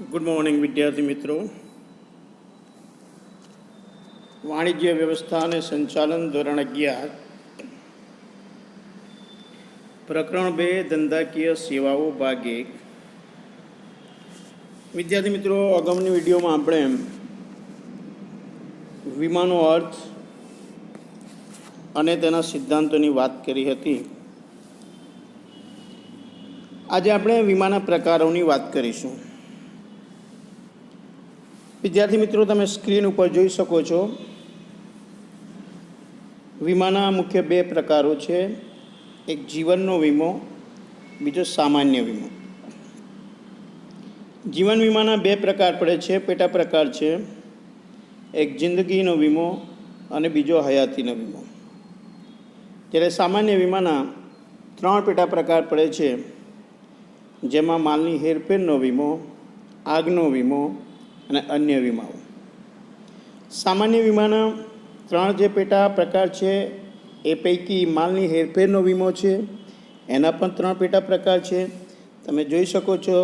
Good morning વિદ્યાર્થી મિત્રો. વાણિજ્ય વ્યવસ્થા અને સંચાલન ધોરણ 11 પ્રકરણ 2 ધંધાકીય સેવાઓ ભાગ 1. વિદ્યાર્થી મિત્રો, અગાઉની વિડીયોમાં આપણે વીમાનો અર્થ અને તેના સિદ્ધાંતોની વાત કરી હતી. આજે આપણે વીમાના પ્રકારોની વાત કરીશું. વિદ્યાર્થી મિત્રો, તમે સ્ક્રીન ઉપર જોઈ શકો છો. વીમાના મુખ્ય 2 પ્રકારો છે. એક જીવનનો વીમો, બીજો સામાન્ય વીમો. જીવન વીમાના 2 પ્રકાર પડે છે, પેટા પ્રકાર છે. એક જિંદગીનો વીમો અને બીજો હયાતીનો વીમો. જ્યારે સામાન્ય વીમાના 3 પેટા પ્રકાર પડે છે, જેમાં માલની હેરફેરનો વીમો, આગનો વીમો અને અન્ય વીમાઓ. સામાન્ય વીમાના 3 જે પેટા પ્રકાર છે એ પૈકી માલની હેરફેરનો વીમો છે, એના પણ 3 પેટા પ્રકાર છે. તમે જોઈ શકો છો,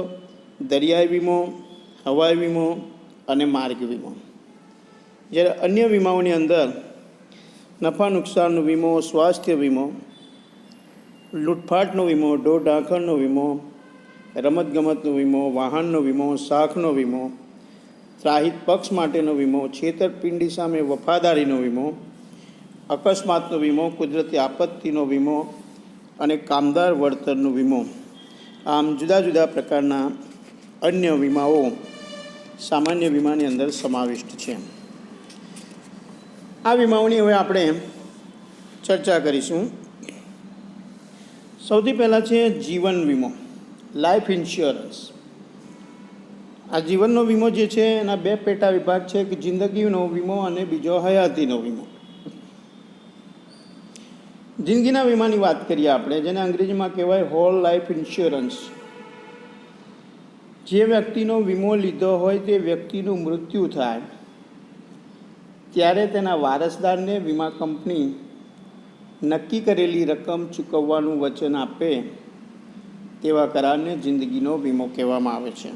દરિયાઈ વીમો, હવાઈ વીમો અને માર્ગ વીમો. જ્યારે અન્ય વીમાઓની અંદર નફા નુકસાનનો વીમો, સ્વાસ્થ્ય વીમો, લૂંટફાટનો વીમો, ઢોર ઢાંખરનો વીમો, રમતગમતનો વીમો, વાહનનો વીમો, શાખનો વીમો, ત્રાહિત પક્ષ માટેનો વીમો, છેતરપિંડી સામે વફાદારીનો વીમો, અકસ્માતનો વીમો, કુદરતી આપત્તિનો વીમો અને કામદાર વળતરનો વીમો, આમ જુદા જુદા પ્રકારના અન્ય વીમાઓ સામાન્ય વીમાની અંદર સમાવિષ્ટ છે. આ વીમાઓની હવે આપણે ચર્ચા કરીશું. સૌથી પહેલાં છે જીવન વીમો, લાઈફ ઇન્સ્યોરન્સ. આ જીવનનો વીમો જે છે એના 2 પેટા વિભાગ છે, કે જિંદગીનો વીમો અને બીજો હયાતીનો વીમો. જિંદગીના વીમાની વાત કરીએ આપણે, જેને અંગ્રેજીમાં કહેવાય હોલ લાઈફ ઇન્સ્યોરન્સ. જે વ્યક્તિનો વીમો લીધો હોય તે વ્યક્તિનું મૃત્યુ થાય ત્યારે તેના વારસદારને વીમા કંપની નક્કી કરેલી રકમ ચૂકવવાનું વચન આપે તેવા કરારને જિંદગીનો વીમો કહેવામાં આવે છે.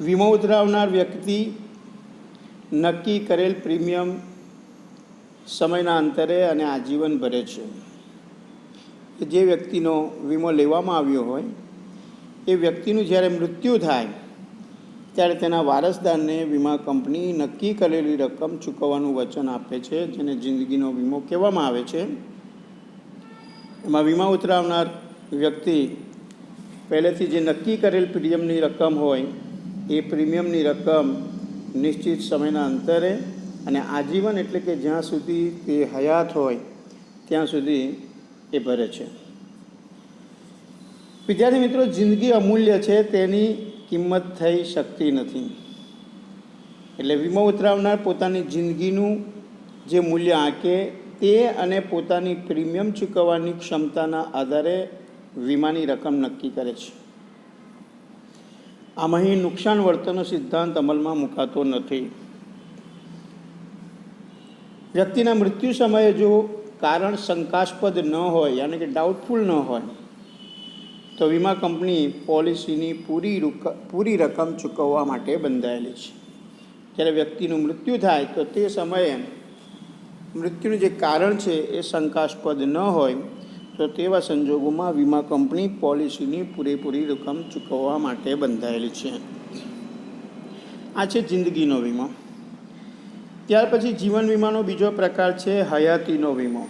વીમો ઉતરાવનાર વ્યક્તિ નક્કી કરેલ પ્રીમિયમ સમયના અંતરે અને આજીવન ભરે છે. જે વ્યક્તિનો વીમો લેવામાં આવ્યો હોય એ વ્યક્તિનું જ્યારે મૃત્યુ થાય ત્યારે તેના વારસદારને વીમા કંપની નક્કી કરેલી રકમ ચૂકવવાનું વચન આપે છે, જેને જિંદગીનો વીમો કહેવામાં આવે છે. એમાં વીમા ઉતરાવનાર વ્યક્તિ પહેલેથી જે નક્કી કરેલ પ્રીમિયમની રકમ હોય એ પ્રીમિયમની રકમ નિશ્ચિત સમયના અંતરે અને આજીવન, એટલે કે જ્યાં સુધી તે હયાત હોય ત્યાં સુધી એ ભરે છે. વિદ્યાર્થી મિત્રો, જિંદગી અમૂલ્ય છે, તેની કિંમત થઈ શકતી નથી. એટલે વીમો ઉતરાવનાર પોતાની જિંદગીનું જે મૂલ્ય આંકે તે અને પોતાની પ્રીમિયમ ચૂકવવાની ક્ષમતાના આધારે વીમાની રકમ નક્કી કરે છે. આમાં અહીં નુકસાન વળતરનો સિદ્ધાંત અમલમાં મુકાતો નથી. વ્યક્તિના મૃત્યુ સમયે જો કારણ શંકાસ્પદ ન હોય, યાની કે ડાઉટફુલ ન હોય, તો વીમા કંપની પોલિસીની પૂરી રકમ ચૂકવવા માટે બંધાયેલી છે. જ્યારે વ્યક્તિનું મૃત્યુ થાય તો તે સમયે મૃત્યુનું જે કારણ છે એ શંકાસ્પદ ન હોય તો તેવા સંજોગોમાં વીમા કંપની પોલિસીની પૂરેપૂરી રકમ ચૂકવવા માટે બંધાયેલી છે. આ છે જિંદગીનો વીમો. ત્યાર પછી જીવન વીમાનો બીજો પ્રકાર છે હયાતીનો વીમો.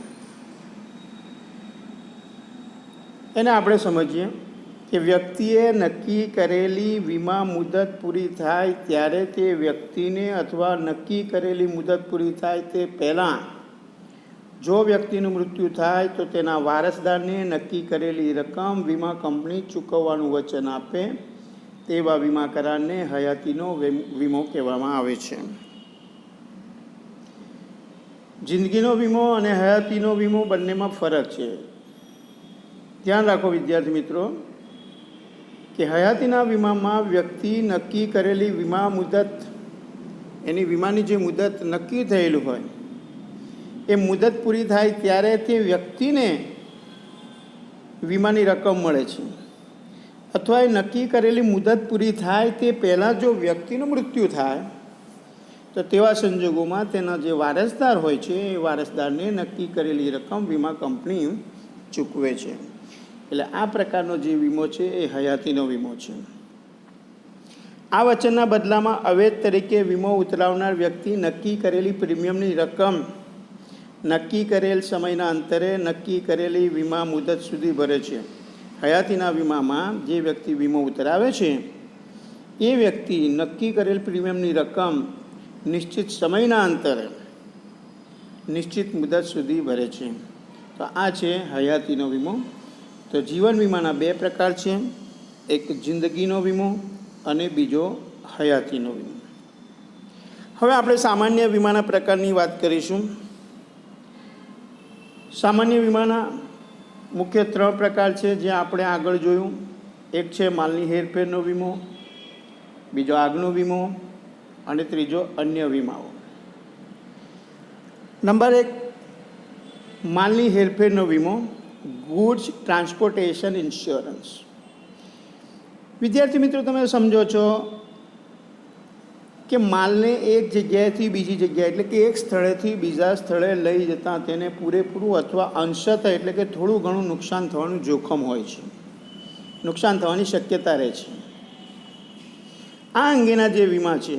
એને આપણે સમજીએ કે વ્યક્તિએ નક્કી કરેલી વીમા મુદત પૂરી થાય ત્યારે તે વ્યક્તિને અથવા નક્કી કરેલી મુદત પૂરી થાય તે પહેલાં જો વ્યક્તિનું મૃત્યુ થાય તો તેના વારસદારને નક્કી કરેલી રકમ વીમા કંપની ચૂકવવાનું વચન આપે તેવા વીમા કરારને હયાતીનો વીમો કહેવામાં આવે છે. જિંદગીનો વીમો અને હયાતીનો વીમો બંનેમાં ફરક છે. ધ્યાન રાખો વિદ્યાર્થી મિત્રો કે હયાતીના વીમામાં વ્યક્તિ નક્કી કરેલી વીમા મુદત, એની વીમાની જે મુદત નક્કી થયેલું હોય એ મુદત પૂરી થાય ત્યારે તે વ્યક્તિને વીમાની રકમ મળે છે. અથવા એ નક્કી કરેલી મુદત પૂરી થાય તે પહેલાં જો વ્યક્તિનું મૃત્યુ થાય તો તેવા સંજોગોમાં તેના જે વારસદાર હોય છે એ વારસદારને નક્કી કરેલી રકમ વીમા કંપની ચૂકવે છે. એટલે આ પ્રકારનો જે વીમો છે એ હયાતીનો વીમો છે. આ વચનના બદલામાં અવેજ તરીકે વીમો ઉતરાવનાર વ્યક્તિ નક્કી કરેલી પ્રીમિયમની રકમ નક્કી કરેલ સમયના અંતરે નક્કી કરેલી વીમા મુદત સુધી ભરે છે. હયાતીના વીમામાં જે વ્યક્તિ વીમો ઉતરાવે છે એ વ્યક્તિ નક્કી કરેલ પ્રીમિયમની રકમ નિશ્ચિત સમયના અંતરે નિશ્ચિત મુદત સુધી ભરે છે. તો આ છે હયાતીનો વીમો. તો જીવન વીમાના બે પ્રકાર છે, એક જિંદગીનો વીમો અને બીજો હયાતીનો વીમો. હવે આપણે સામાન્ય વીમાના પ્રકારની વાત કરીશું. સામાન્ય વીમાના મુખ્ય 3 પ્રકાર છે જે આપણે આગળ જોયું. એક છે માલની હેરફેરનો વીમો, બીજો આગનો વીમો અને ત્રીજો અન્ય વીમાઓ. નંબર 1, માલની હેરફેરનો વીમો, ગુડ્સ ટ્રાન્સપોર્ટેશન ઇન્સ્યોરન્સ. વિદ્યાર્થી મિત્રો, તમે સમજો છો કે માલને એક જગ્યાએથી બીજી જગ્યાએ એટલે કે એક સ્થળેથી બીજા સ્થળે લઈ જતાં તેને પૂરેપૂરું અથવા અંશતઃ એટલે કે થોડું ઘણું નુકસાન થવાનું જોખમ હોય છે, નુકસાન થવાની શક્યતા રહે છે. આ અંગેના જે વીમા છે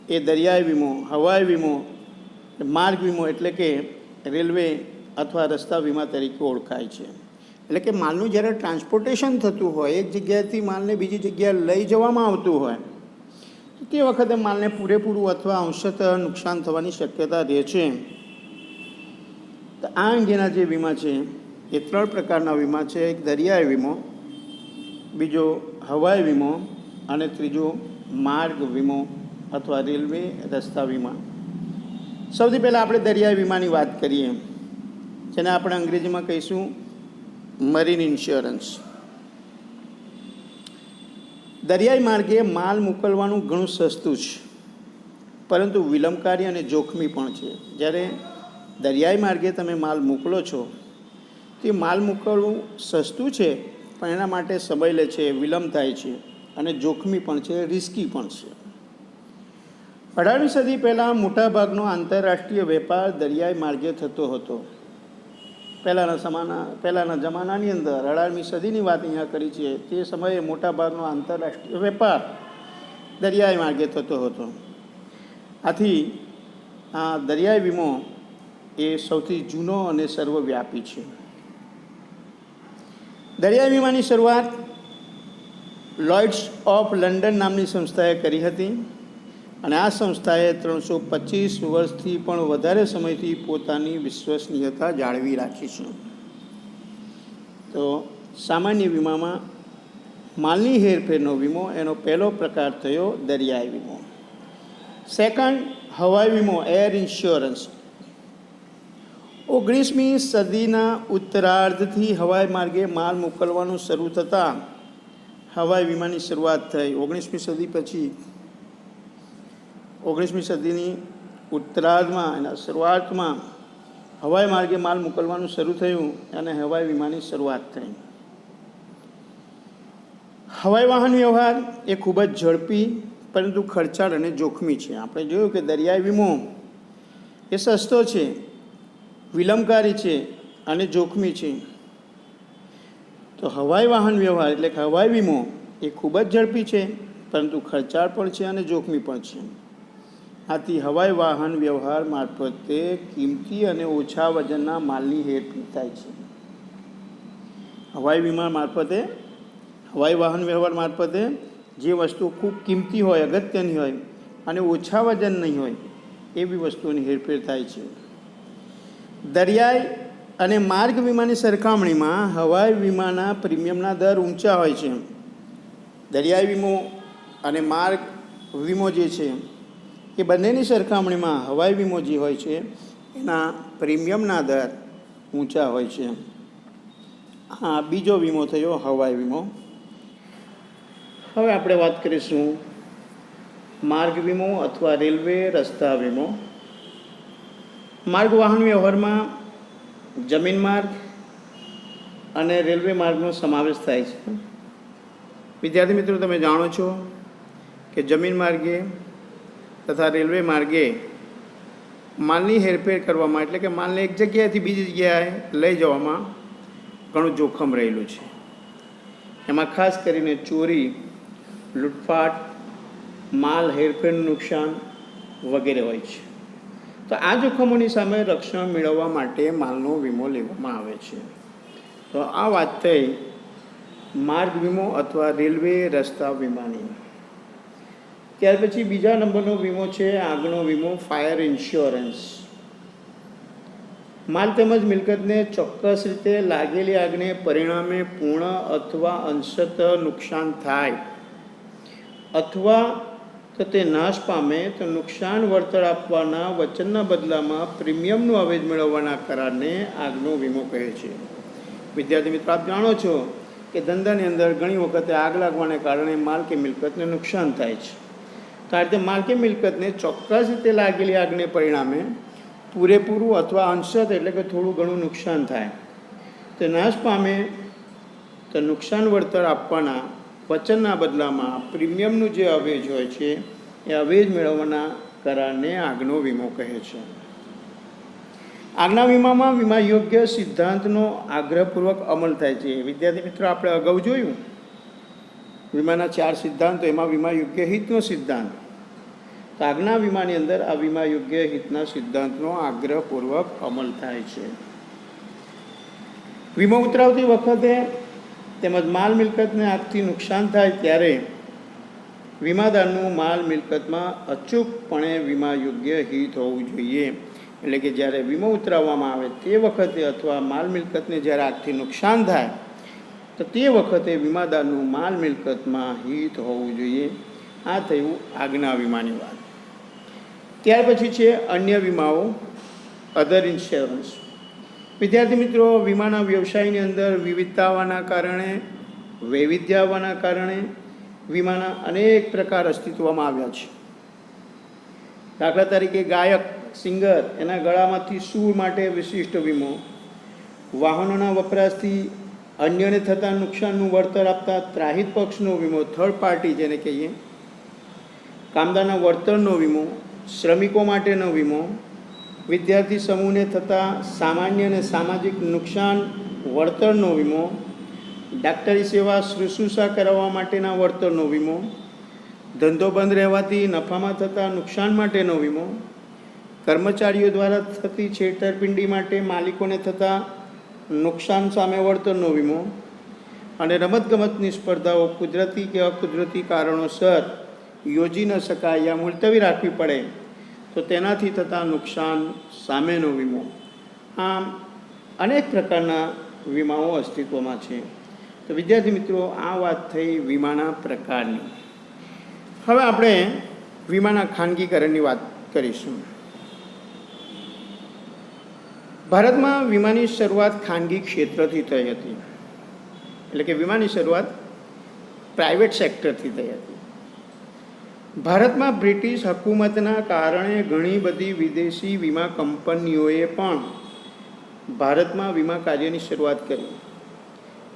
એ દરિયાઈ વીમો, હવાઈ વીમો, માર્ગ વીમો એટલે કે રેલવે અથવા રસ્તા વીમા તરીકે ઓળખાય છે. એટલે કે માલનું જ્યારે ટ્રાન્સપોર્ટેશન થતું હોય, એક જગ્યાએથી માલને બીજી જગ્યાએ લઈ જવામાં આવતું હોય તે વખતે માલને પૂરેપૂરું અથવા અંશતઃ નુકસાન થવાની શક્યતા રહે છે. તો આ અંગેના જે વીમા છે એ 3 પ્રકારના વીમા છે. એક દરિયાઈ વીમો, બીજો હવાઈ વીમો અને ત્રીજો માર્ગ વીમો અથવા રેલવે રસ્તા વીમા. સૌથી પહેલાં આપણે દરિયાઈ વીમાની વાત કરીએ, જેને આપણે અંગ્રેજીમાં કહીશું મરીન ઇન્સ્યોરન્સ. દરિયાઈ માર્ગે માલ મોકલવાનું ઘણું સસ્તું છે, પરંતુ વિલંબકારી અને જોખમી પણ છે. જ્યારે દરિયાઈ માર્ગે તમે માલ મોકલો છો તે માલ મોકલવું સસ્તું છે, પણ એના માટે સમય લે છે, વિલંબ થાય છે અને જોખમી પણ છે, રિસ્કી પણ છે. 18મી સદી પહેલાં મોટાભાગનો આંતરરાષ્ટ્રીય વેપાર દરિયાઈ માર્ગે થતો હતો. પહેલાંના જમાનાની અંદર 18મી સદીની વાત અહીંયા કરી છે. તે સમયે મોટાભાગનો આંતરરાષ્ટ્રીય વેપાર દરિયાઈ માર્ગે થતો હતો. આથી આ દરિયાઈ વીમો એ સૌથી જૂનો અને સર્વવ્યાપી છે. દરિયાઈ વીમાની શરૂઆત લોઇડ્સ ઓફ લંડન નામની સંસ્થાએ કરી હતી અને આ સંસ્થાએ 325 વર્ષથી પણ વધારે સમયથી પોતાની વિશ્વસનીયતા જાળવી રાખી છે. તો સામાન્ય વીમામાં માલની હેરફેરનો વીમો એનો પહેલો પ્રકાર થયો દરિયાઈ વીમો. સેકન્ડ, હવાઈ વીમો, એર ઇન્સ્યોરન્સ. 19મી સદીના ઉત્તરાર્ધથી હવાઈ માર્ગે માલ મોકલવાનું શરૂ થતાં હવાઈ વીમાની શરૂઆત થઈ. 19મી સદી પછી 19મી સદીની ઉત્તરાર્ધમાં એના શરૂઆતમાં હવાઈ માર્ગે માલ મોકલવાનું શરૂ થયું અને હવાઈ વીમાની શરૂઆત થઈ. હવાઈ વાહન વ્યવહાર એ ખૂબ જ ઝડપી પરંતુ ખર્ચાળ અને જોખમી છે. આપણે જોયું કે દરિયાઈ વીમો એ સસ્તો છે, વિલંબકારી છે અને જોખમી છે. તો હવાઈ વાહન વ્યવહાર એટલે કે હવાઈ વીમો એ ખૂબ જ ઝડપી છે પરંતુ ખર્ચાળ પણ છે અને જોખમી પણ છે. આથી હવાઈ વાહન વ્યવહાર મારફતે કિંમતી અને ઓછા વજનના માલની હેરફેર થાય છે. હવાઈ વીમા મારફતે, હવાઈ વાહન વ્યવહાર મારફતે જે વસ્તુ ખૂબ કિંમતી હોય, અગત્યની હોય અને ઓછા વજન નહીં હોય એવી વસ્તુઓની હેરફેર થાય છે. દરિયાઈ અને માર્ગ વીમાની સરખામણીમાં હવાઈ વીમાના પ્રીમિયમના દર ઊંચા હોય છે. દરિયાઈ વીમો અને માર્ગ વીમો જે છે એ બંનેની સરખામણીમાં હવાઈ વીમો જે હોય છે એના પ્રીમિયમના દર ઊંચા હોય છે. હા, બીજો વીમો થયો હવાઈ વીમો. હવે આપણે વાત કરીશું માર્ગ વીમો અથવા રેલવે રસ્તા વીમો. માર્ગ વાહન વ્યવહારમાં જમીન માર્ગ અને રેલવે માર્ગનો સમાવેશ થાય છે. વિદ્યાર્થી મિત્રો, તમે જાણો છો કે જમીન માર્ગે તથા રેલવે માર્ગે માલની હેરફેર કરવામાં, એટલે કે માલને એક જગ્યાએથી બીજી જગ્યાએ લઈ જવામાં ઘણું જોખમ રહેલું છે. એમાં ખાસ કરીને ચોરી, લૂંટફાટ, માલ હેરફેરનું નુકસાન વગેરે હોય છે. તો આ જોખમોની સામે રક્ષણ મેળવવા માટે માલનો વીમો લેવામાં આવે છે. તો આ વાત થઈ માર્ગ વીમો અથવા રેલવે રસ્તા વીમાની. ત્યાર પછી બીજા નંબરનો વીમો છે આગનો વીમો, ફાયર ઇન્સ્યોરન્સ. માલ તેમજ મિલકતને ચોક્કસ રીતે લાગેલી આગને પરિણામે પૂર્ણ અથવા અંશતઃ નુકસાન થાય અથવા તો તે નાશ પામે તો નુકસાન વળતર આપવાના વચનના બદલામાં પ્રીમિયમનું અવેજ મેળવવાના કરારને આગનો વીમો કહે છે. વિદ્યાર્થી મિત્રો, આપ જાણો છો કે ધંધાની અંદર ઘણી વખતે આગ લાગવાને કારણે માલ કે મિલકતને નુકસાન થાય છે. તો આ રીતે માલ કે મિલકતને ચોક્કસ રીતે લાગેલી આગને પરિણામે પૂરેપૂરું અથવા અંશત એટલે કે થોડું ઘણું નુકસાન થાય તો નાશ પામે તો નુકસાન વળતર આપવાના વચનના બદલામાં પ્રીમિયમનું જે અવેજ હોય છે એ અવેજ મેળવવાના કરારને આગનો વીમો કહે છે. આગના વીમામાં વીમા યોગ્ય સિદ્ધાંતનો આગ્રહપૂર્વક અમલ થાય છે. વિદ્યાર્થી મિત્રો, આપણે અગાઉ જોયું વીમાના 4 સિદ્ધાંતો, એમાં વીમા યોગ્ય હિતનો સિદ્ધાંત. તો આગના વીમાની અંદર આ વીમા યોગ્ય હિતના સિદ્ધાંતનો આગ્રહપૂર્વક અમલ થાય છે. વીમો ઉતરાવતી વખતે તેમજ માલ મિલકતને આગથી નુકસાન થાય ત્યારે વીમાદારનું માલ મિલકતમાં અચૂકપણે વીમા યોગ્ય હિત હોવું જોઈએ. એટલે કે જ્યારે વીમો ઉતરાવવામાં આવે તે વખતે અથવા માલ મિલકતને જ્યારે આગથી નુકસાન થાય તો તે વખતે વીમાદારનું માલ મિલકતમાં હિત હોવું જોઈએ. આ થયું આગના વીમાની વાત. ત્યાર પછી છે અન્ય વીમાઓ, અધર ઇન્સ્યોરન્સ. વિદ્યાર્થી મિત્રો, વીમાના વ્યવસાયની અંદર વિવિધતા આવવાના કારણે, વૈવિધ્ય આવવાના કારણે વીમાના અનેક પ્રકાર અસ્તિત્વમાં આવ્યા છે. દાખલા તરીકે ગાયક, સિંગર, એના ગળામાંથી સૂર માટે વિશિષ્ટ વીમો, વાહનોના વપરાશથી અન્યને થતા નુકસાનનું વળતર આપતા ત્રાહિત પક્ષનો વીમો, થર્ડ પાર્ટી જેને કહીએ, કામદારના વળતરનો વીમો, શ્રમિકો માટેનો વીમો, વિદ્યાર્થી સમૂહને થતા સામાન્ય અને સામાજિક નુકસાન વળતરનો વીમો, ડાક્ટરી સેવા શુશ્રૂષા કરાવવા માટેના વળતરનો વીમો, ધંધો બંધ રહેવાથી નફામાં થતા નુકસાન માટેનો વીમો, કર્મચારીઓ દ્વારા થતી છેતરપિંડી માટે માલિકોને થતા નુકસાન સામે વળતરનો વીમો, અને રમતગમતની સ્પર્ધાઓ કુદરતી કે અકુદરતી કારણોસર યોજી ન શકાય યા મુલતવી રાખવી પડે તો તેનાથી થતા નુકસાન સામેનો વીમો. આમ અનેક પ્રકારના વીમાઓ અસ્તિત્વમાં છે. તો વિદ્યાર્થી મિત્રો, આ વાત થઈ વીમાના પ્રકારની. હવે આપણે વીમાના ખાનગીકરણની વાત કરીશું. ભારતમાં વીમાની શરૂઆત ખાનગી ક્ષેત્રથી થઈ હતી. એટલે કે વીમાની શરૂઆત પ્રાઇવેટ સેક્ટરથી થઈ હતી. ભારતમાં બ્રિટિશ હકુમતના કારણે ઘણી બધી વિદેશી વીમા કંપનીઓએ પણ ભારતમાં વીમા કાર્યની શરૂઆત કરી.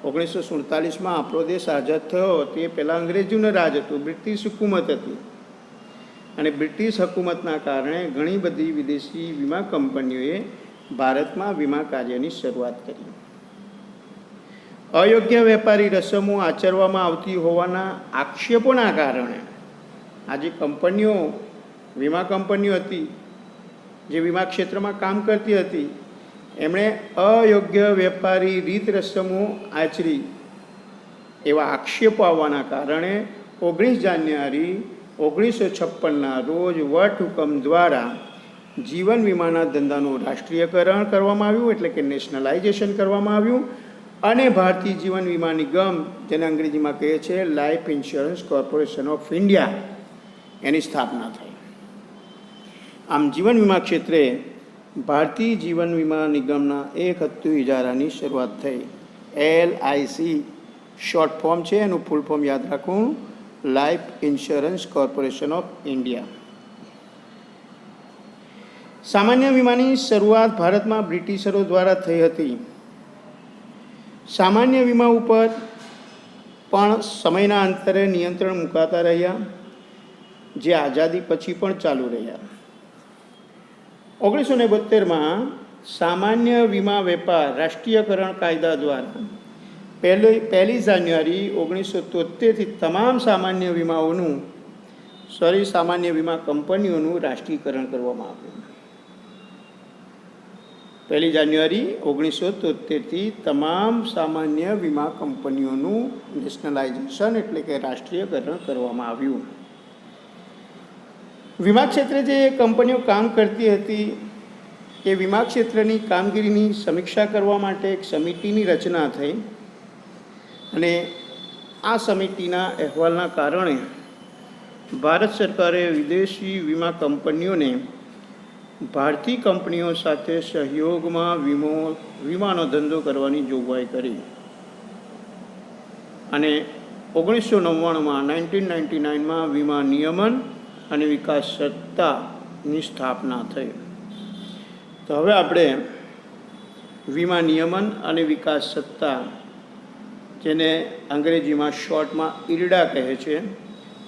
1947માં આપણો દેશ આઝાદ થયો તે પહેલાં અંગ્રેજોનું રાજ હતું, બ્રિટિશ હુકુમત હતી, અને બ્રિટિશ હુકુમતના કારણે ઘણી બધી વિદેશી વીમા કંપનીઓએ ભારતમાં વીમા કાર્યની શરૂઆત કરી. અયોગ્ય વેપારી રસમો આચરવામાં આવતી હોવાના આક્ષેપોના કારણે આ જે કંપનીઓ, વીમા કંપનીઓ હતી જે વીમા ક્ષેત્રમાં કામ કરતી હતી, એમણે અયોગ્ય વેપારી રીત રસમો આચરી એવા આક્ષેપો આવવાના કારણે 19 જાન્યુઆરી 1956ના રોજ વટહુકમ દ્વારા જીવન વીમાના ધંધાનું રાષ્ટ્રીયકરણ કરવામાં આવ્યું, એટલે કે નેશનલાઇઝેશન કરવામાં આવ્યું, અને ભારતીય જીવન વીમા નિગમ, જેને અંગ્રેજીમાં કહે છે life insurance corporation of India, એની સ્થાપના થઈ. આમ જીવન વીમા ક્ષેત્રે ભારતીય જીવન વીમા નિગમના 71 ઇજારાની શરૂઆત થઈ. LIC શોર્ટ ફોર્મ છે, એનું ફૂલ ફોર્મ યાદ રાખવું, life insurance corporation of India. સામાન્ય વીમાની શરૂઆત ભારતમાં બ્રિટિશરો દ્વારા થઈ હતી. સામાન્ય વીમા ઉપર પણ સમયના અંતરે નિયંત્રણ મુકાતા રહ્યા, જે આઝાદી પછી પણ ચાલુ રહ્યા. 1972માં સામાન્ય વીમા વેપાર રાષ્ટ્રીયકરણ કાયદા દ્વારા 1 જાન્યુઆરી 1973થી તમામ સામાન્ય વીમા કંપનીઓનું રાષ્ટ્રીયકરણ કરવામાં આવ્યું. 1 જાન્યુઆરી 1973થી તમામ સામાન્ય વીમા કંપનીઓનું નેશનલાઇઝેશન એટલે કે રાષ્ટ્રીયકરણ કરવામાં આવ્યું. વીમા ક્ષેત્રે જે કંપનીઓ કામ કરતી હતી એ વીમા ક્ષેત્રની કામગીરીની સમીક્ષા કરવા માટે એક સમિતિની રચના થઈ અને આ સમિતિના અહેવાલના કારણે ભારત સરકારે વિદેશી વીમા કંપનીઓને ભારતીય કંપનીઓ સાથે સહયોગમાં વીમાનો ધંધો કરવાની જોગવાઈ કરી અને 1999માં વીમા નિયમન અને વિકાસ સત્તાની સ્થાપના થઈ. તો હવે આપણે વીમા નિયમન અને વિકાસ સત્તા, જેને અંગ્રેજીમાં શોર્ટમાં IRDA કહે છે,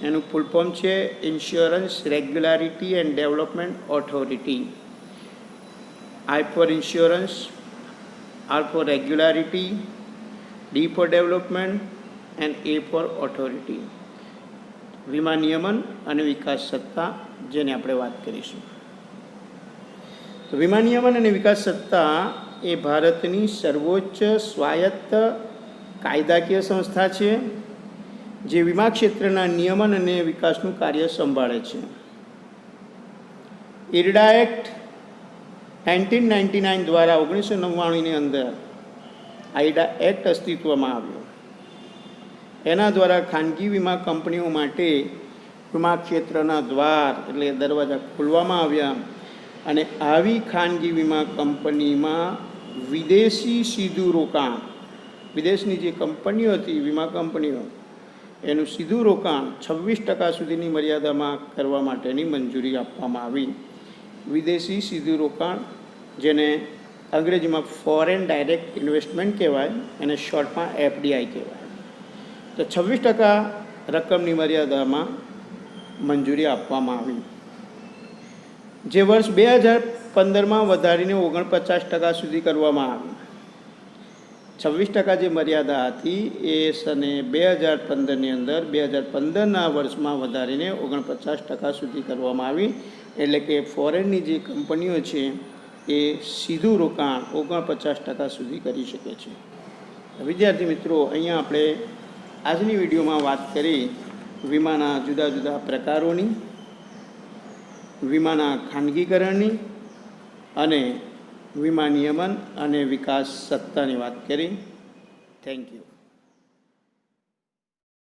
એનું ફૂલ ફોર્મ છે insurance regularity and development authority. I for insurance, R for regularity, D for development and A for authority. વીમા નિયમન અને વિકાસ સત્તા, જેને આપણે વાત કરીશું. તો વીમા નિયમન અને વિકાસ સત્તા એ ભારતની સર્વોચ્ચ સ્વાયત્ત કાયદાકીય સંસ્થા છે, જે વીમા ક્ષેત્રના નિયમન અને વિકાસનું કાર્ય સંભાળે છે. IRDA એક્ટ 1999 દ્વારા 1999ની અંદર IRDA એક્ટ અસ્તિત્વમાં આવ્યો. એના દ્વારા ખાનગી વીમા કંપનીઓ માટે વીમા ક્ષેત્રના દ્વાર એટલે દરવાજા ખોલવામાં આવ્યા અને આવી ખાનગી વીમા કંપનીમાં વિદેશી સીધું રોકાણ, વિદેશની જે કંપનીઓ હતી વીમા કંપનીઓ, એનું સીધું રોકાણ 26% સુધીની મર્યાદામાં કરવા માટેની મંજૂરી આપવામાં આવી. વિદેશી સીધું રોકાણ, જેને અંગ્રેજીમાં ફોરેન ડાયરેક્ટ ઇન્વેસ્ટમેન્ટ કહેવાય, એને શોર્ટમાં FDI કહેવાય. તો 26% રકમની મર્યાદામાં મંજૂરી આપવામાં આવી, જે વર્ષ 2015માં વધારીને 49% સુધી કરવામાં આવી. 26% જે મર્યાદા હતી એ સને 2015ની અંદર 2015ના વર્ષમાં વધારીને 49% સુધી કરવામાં આવી. એટલે કે ફોરેનની જે કંપનીઓ છે એ સીધું રોકાણ 49% સુધી કરી શકે છે. વિદ્યાર્થી મિત્રો, અહીંયા આપણે આજની વિડીયોમાં વાત કરી વીમાના જુદા જુદા પ્રકારોની, વીમાના ખાનગીકરણની અને વીમા નિયમન અને વિકાસ સત્તાની વાત કરી. Thank you.